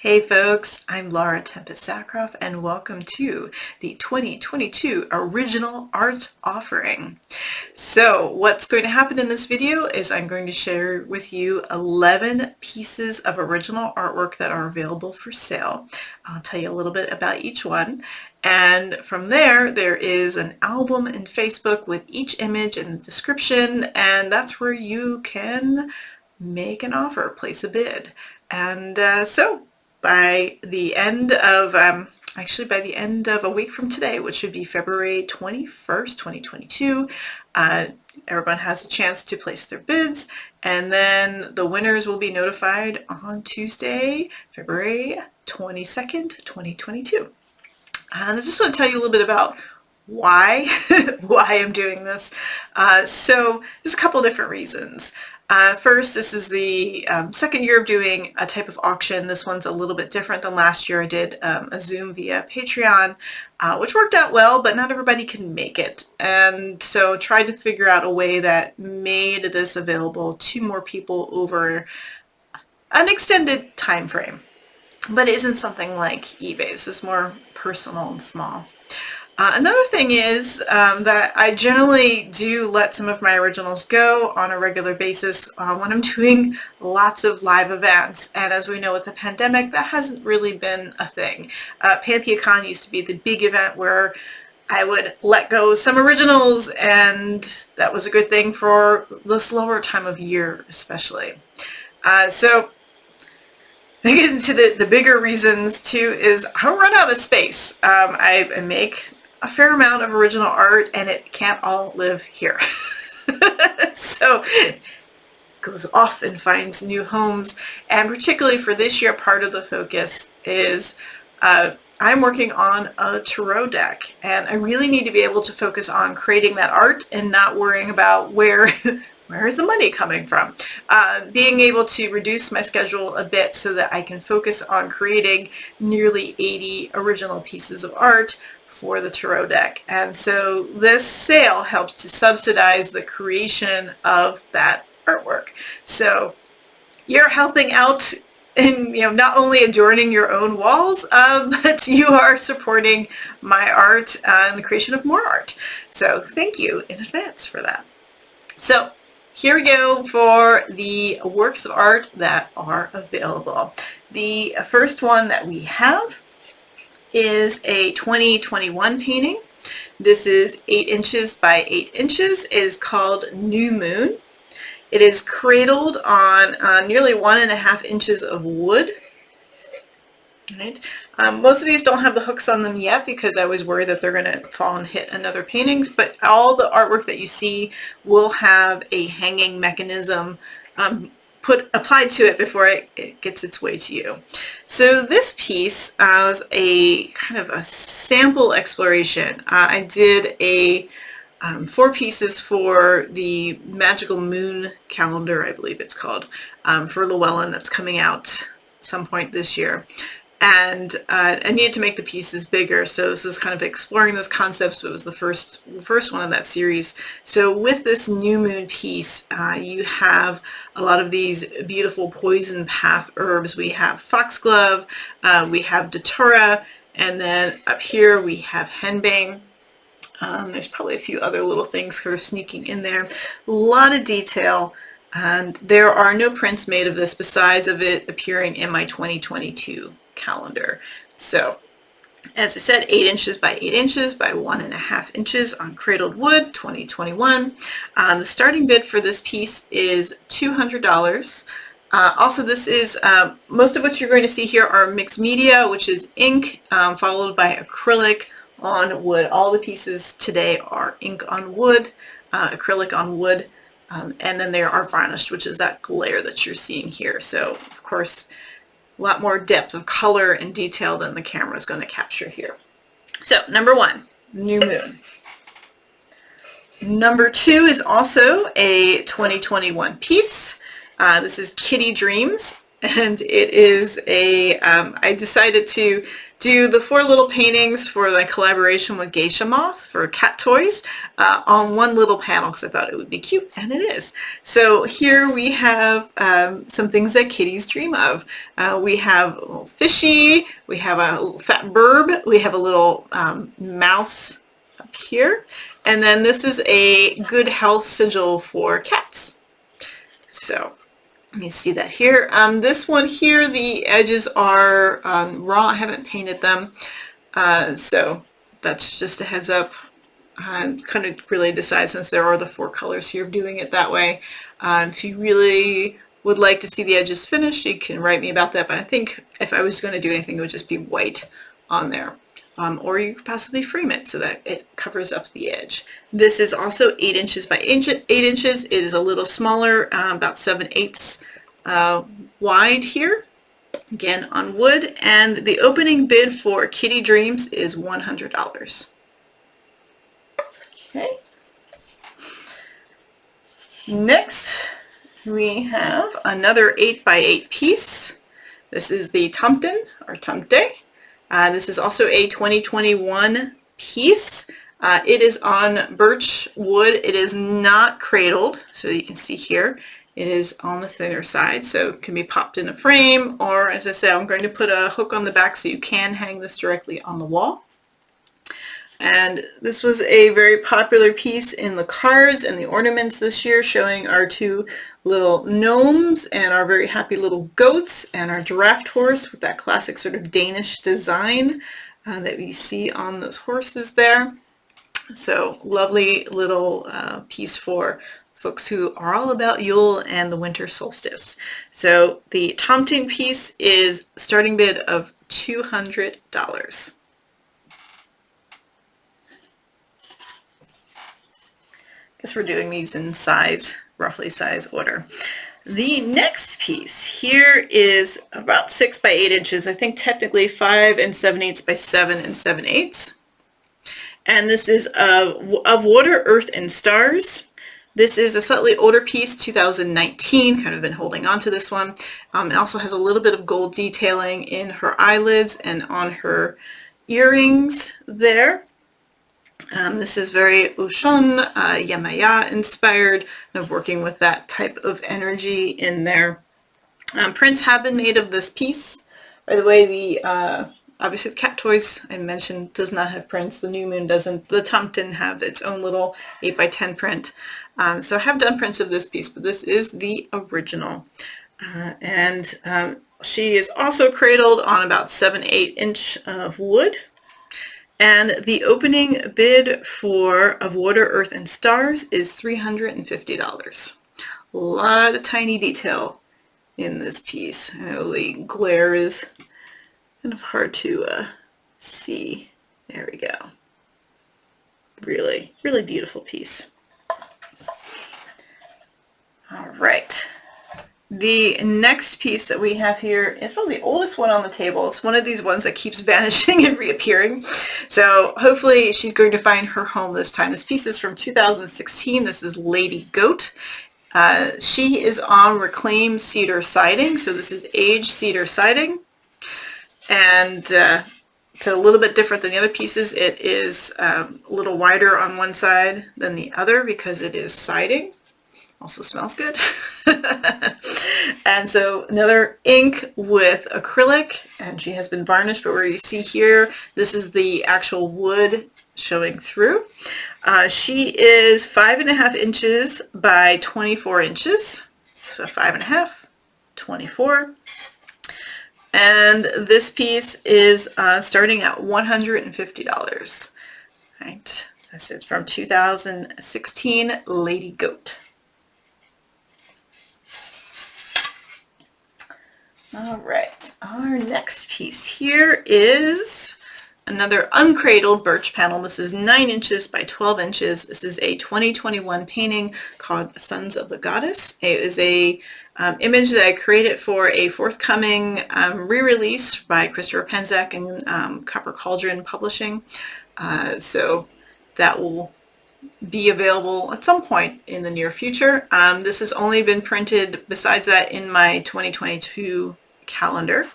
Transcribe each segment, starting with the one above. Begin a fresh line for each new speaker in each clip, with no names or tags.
Hey folks, I'm Laura Tempest Zakroff and welcome to the 2022 Original Art Offering. So what's going to happen in this video is I'm going to share with you 11 pieces of original artwork that are available for sale. I'll tell you a little bit about each one. And from there is an album in Facebook with each image in the description, and that's where you can make an offer, place a bid. And so by the end of by the end of a week from today, which should be February 21st, 2022, everyone has a chance to place their bids, and then the winners will be notified on Tuesday, February 22nd, 2022. And I just want to tell you a little bit about why I'm doing this. So there's a couple different reasons. First, this is the second year of doing a type of auction. This one's a little bit different than last year. I did a Zoom via Patreon, which worked out well, but not everybody can make it. And so tried to figure out a way that made this available to more people over an extended time frame. But it isn't something like eBay. This is more personal and small. Another thing is that I generally do let some of my originals go on a regular basis when I'm doing lots of live events. And as we know with the pandemic, that hasn't really been a thing. PantheaCon used to be the big event where I would let go some originals, and that was a good thing for the slower time of year especially. So I get into the bigger reasons too is I'll run out of space. I make a fair amount of original art and it can't all live here. So it goes off and finds new homes, and particularly for this year, part of the focus is I'm working on a tarot deck, and I really need to be able to focus on creating that art and not worrying about where is the money coming from? Being able to reduce my schedule a bit so that I can focus on creating nearly 80 original pieces of art for the tarot deck. And so this sale helps to subsidize the creation of that artwork. So you're helping out in, not only adorning your own walls, but you are supporting my art and the creation of more art. So thank you in advance for that. So here we go for the works of art that are available. The first one that we have is a 2021 painting. This is 8 inches by 8 inches. It is called New Moon. It is cradled on nearly 1.5 inches of wood. Right. Most of these don't have the hooks on them yet because I was worried that they're going to fall and hit another paintings, but all the artwork that you see will have a hanging mechanism applied to it before it gets its way to you. So this piece was a kind of a sample exploration. I did 4 pieces for the Magical Moon calendar, I believe it's called, for Llewellyn, that's coming out some point this year. And I needed to make the pieces bigger, so this is kind of exploring those concepts, but it was the first one in that series. So with this New Moon piece, you have a lot of these beautiful poison path herbs. We have foxglove, we have datura, and then up here we have henbane. There's probably a few other little things sort of sneaking in there. A lot of detail. And there are no prints made of this besides of it appearing in my 2022 calendar. So as I said, 8 inches by 8 inches by 1.5 inches on cradled wood, 2021. The starting bid for this piece is $200. Also, this is most of what you're going to see here are mixed media, which is ink followed by acrylic on wood. All the pieces today are ink on wood, acrylic on wood. And then they are varnished, which is that glare that you're seeing here. So, of course, a lot more depth of color and detail than the camera is going to capture here. So, number 1, New Moon. Number 2 is also a 2021 piece. This is Kitty Dreams, and it is I decided to do the 4 little paintings for the collaboration with Geisha Moth for cat toys on one little panel because I thought it would be cute, and it is. So here we have some things that kitties dream of. We have a little fishy, we have a little fat burb, we have a little mouse up here, and then this is a good health sigil for cats. So let me see that here. This one here, the edges are raw. I haven't painted them. So that's just a heads up. Kind of really decide, since there are the 4 colors here, doing it that way. If you really would like to see the edges finished, you can write me about that. But I think if I was going to do anything, it would just be white on there. Or you could possibly frame it so that it covers up the edge. This is also 8 inches by 8 inches. It is a little smaller, about 7/8 wide here. Again, on wood. And the opening bid for Kitty Dreams is $100. Okay. Next, we have another 8 by 8 piece. This is the Tumpton, or Tumte. This is also a 2021 piece. It is on birch wood. It is not cradled, so you can see here it is on the thinner side, so it can be popped in a frame, or as I said, I'm going to put a hook on the back so you can hang this directly on the wall. And this was a very popular piece in the cards and the ornaments this year, showing our 2 little gnomes and our very happy little goats and our giraffe horse with that classic sort of Danish design that we see on those horses there. So lovely little piece for folks who are all about Yule and the winter solstice. So the Tomting piece is starting bid of $200. Guess we're doing these in size, roughly size order. The next piece here is about 6 by 8 inches. I think technically 5 7/8 by 7 7/8. And this is of Water, Earth, and Stars. This is a slightly older piece, 2019, kind of been holding on to this one. It also has a little bit of gold detailing in her eyelids and on her earrings there. This is very Ushun, Yamaya inspired, of working with that type of energy in there. Prints have been made of this piece. By the way, the obviously the cat toys I mentioned does not have prints. The New Moon doesn't. The Tumpton have its own little 8 by 10 print. So I have done prints of this piece, but this is the original. She is also cradled on about 7/8 inch of wood. And the opening bid for Of Water, Earth, and Stars is $350. A lot of tiny detail in this piece. I know the glare is kind of hard to see. There we go. Really, really beautiful piece. All right. The next piece that we have here is probably the oldest one on the table. It's one of these ones that keeps vanishing and reappearing. So hopefully she's going to find her home this time. This piece is from 2016. This is Lady Goat. She is on reclaimed cedar siding. So this is aged cedar siding. And it's a little bit different than the other pieces. It is a little wider on one side than the other because it is siding. Also smells good. And so another ink with acrylic, and she has been varnished, but where you see here, this is the actual wood showing through. She is 5.5 inches by 24 inches. So 5.5, 24. And this piece is starting at $150. Right. This is from 2016 Lady Goat. All right, our next piece here is another uncradled birch panel. This is 9 inches by 12 inches. This is a 2021 painting called Sons of the Goddess. It is a image that I created for a forthcoming re-release by Christopher Penzak and Copper Cauldron Publishing. So that will be available at some point in the near future. This has only been printed, besides that, in my 2022 calendar.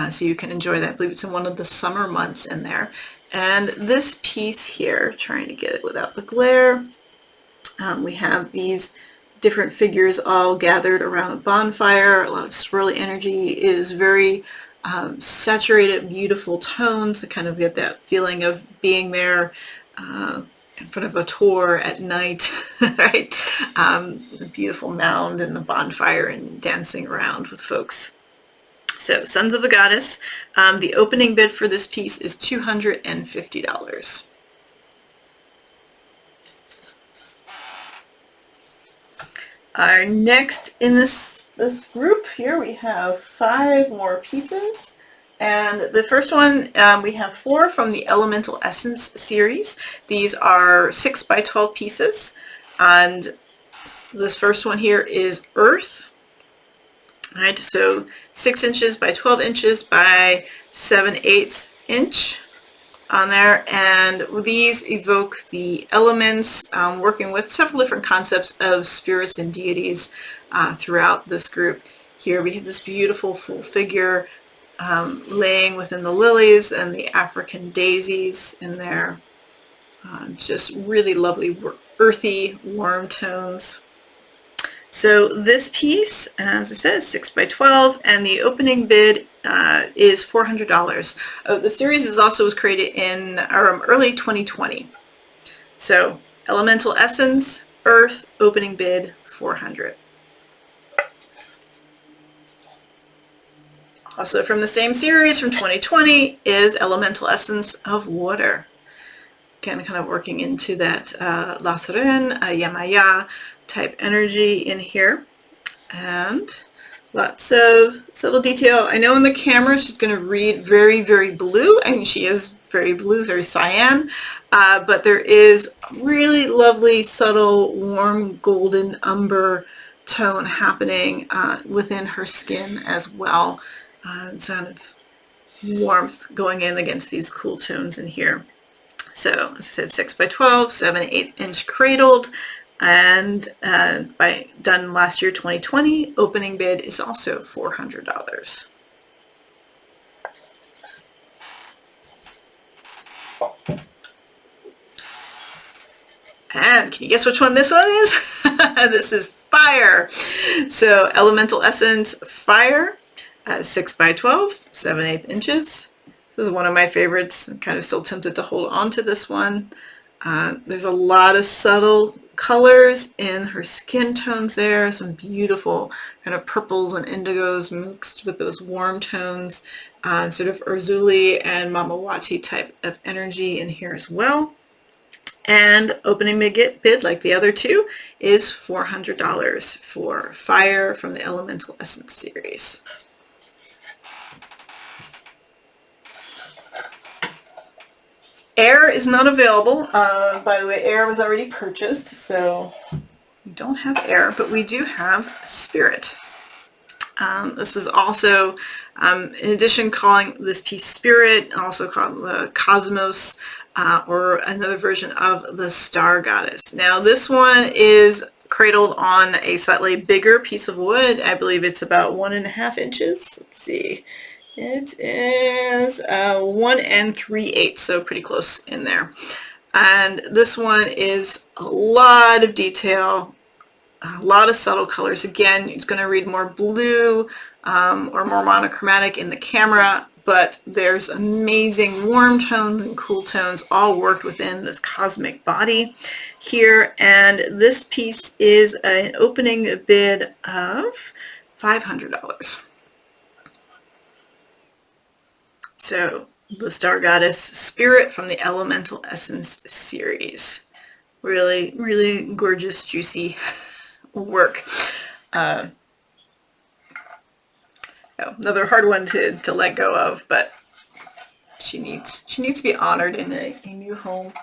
so you can enjoy that. I believe it's in one of the summer months in there. And this piece here, trying to get it without the glare, we have these different figures all gathered around a bonfire. A lot of swirly energy, is very saturated, beautiful tones. I kind of get that feeling of being there in front of a tour at night, right? The beautiful mound and the bonfire and dancing around with folks. So, Sons of the Goddess. The opening bid for this piece is $250. Our next in this group here, we have 5 more pieces. And the first one, we have 4 from the Elemental Essence series. These are 6 by 12 pieces. And this first one here is Earth. Right, so 6 inches by 12 inches by 7/8 inch on there, and these evoke the elements, working with several different concepts of spirits and deities throughout this group. Here we have this beautiful full figure laying within the lilies and the African daisies in there. Just really lovely, earthy, warm tones. So this piece, as I said, is 6 by 12, and the opening bid is $400. The series was created in early 2020. So Elemental Essence, Earth, opening bid $400. Also from the same series from 2020 is Elemental Essence of Water. Again, kind of working into that La Sirène, Yamaya type energy in here, and lots of subtle detail. I know in the camera she's going to read very, very blue, and she is very blue, very cyan, but there is really lovely, subtle, warm, golden umber tone happening within her skin as well. Kind of warmth going in against these cool tones in here. So, as I said, 6 by 12, 7/8 inch cradled, and done last year, 2020. Opening bid is also $400. And can you guess which one this one is? This is Fire. So Elemental Essence Fire, 6 by 12, 7/8 inches. This is one of my favorites. I'm kind of still tempted to hold on to this one. There's a lot of subtle colors in her skin tones there. Some beautiful kind of purples and indigos mixed with those warm tones. Sort of Urzuli and Mamawati type of energy in here as well. And opening bid, like the other two, is $400 for Fire from the Elemental Essence series. Air is not available. By the way, Air was already purchased, so we don't have Air, but we do have Spirit. This is also, in addition, calling this piece Spirit, also called the Cosmos, or another version of the Star Goddess. Now, this one is cradled on a slightly bigger piece of wood. I believe it's about 1.5 inches. Let's see. It is 1 3/8, so pretty close in there. And this one is a lot of detail, a lot of subtle colors. Again, it's going to read more blue or more monochromatic in the camera, but there's amazing warm tones and cool tones all worked within this cosmic body here. And this piece is an opening bid of $500. So, the Star Goddess Spirit from the Elemental Essence series. Really, really gorgeous, juicy work. Another hard one to let go of, but she needs to be honored in a new home.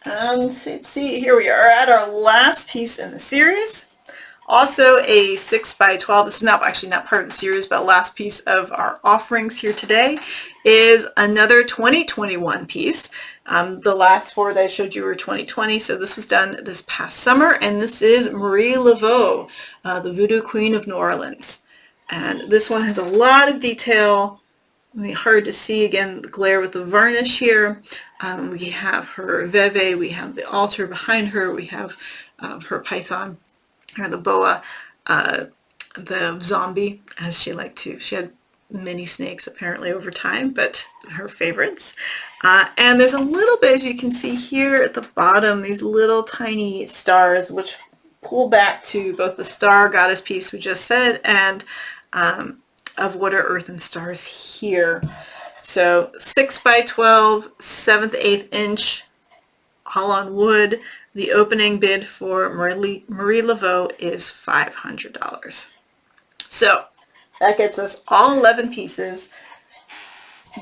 And let's see, here we are at our last piece in the series. Also a 6 by 12, this is actually not part of the series, but last piece of our offerings here today is another 2021 piece. The last 4 that I showed you were 2020, so this was done this past summer, and this is Marie Laveau, the Voodoo Queen of New Orleans. And this one has a lot of detail. Hard to see, again, the glare with the varnish here. We have her veve, we have the altar behind her, we have her python, or the boa, the zombie, as she liked to. She had many snakes apparently over time, but her favorites. And there's a little bit, as you can see here at the bottom, these little tiny stars, which pull back to both the star goddess piece we just said and of water, earth, and stars here. So 6 by 12, 7th, 8th inch, all on wood. The opening bid for Marie Laveau is $500. So that gets us all 11 pieces.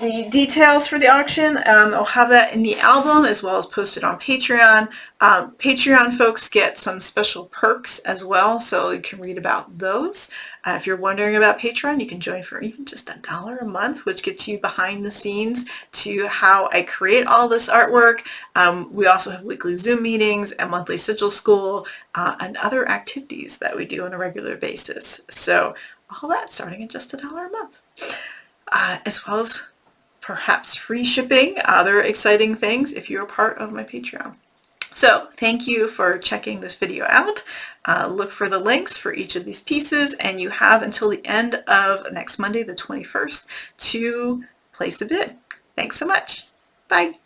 The details for the auction, I'll have that in the album as well as posted on Patreon. Patreon folks get some special perks as well, so you can read about those. If you're wondering about Patreon, you can join for even just $1 a month, which gets you behind the scenes to how I create all this artwork. We also have weekly Zoom meetings and monthly sigil school and other activities that we do on a regular basis. So all that starting at just $1 a month, as well as perhaps free shipping, other exciting things if you're a part of my Patreon. So thank you for checking this video out. Look for the links for each of these pieces, and you have until the end of next Monday, the 21st, to place a bid. Thanks so much. Bye.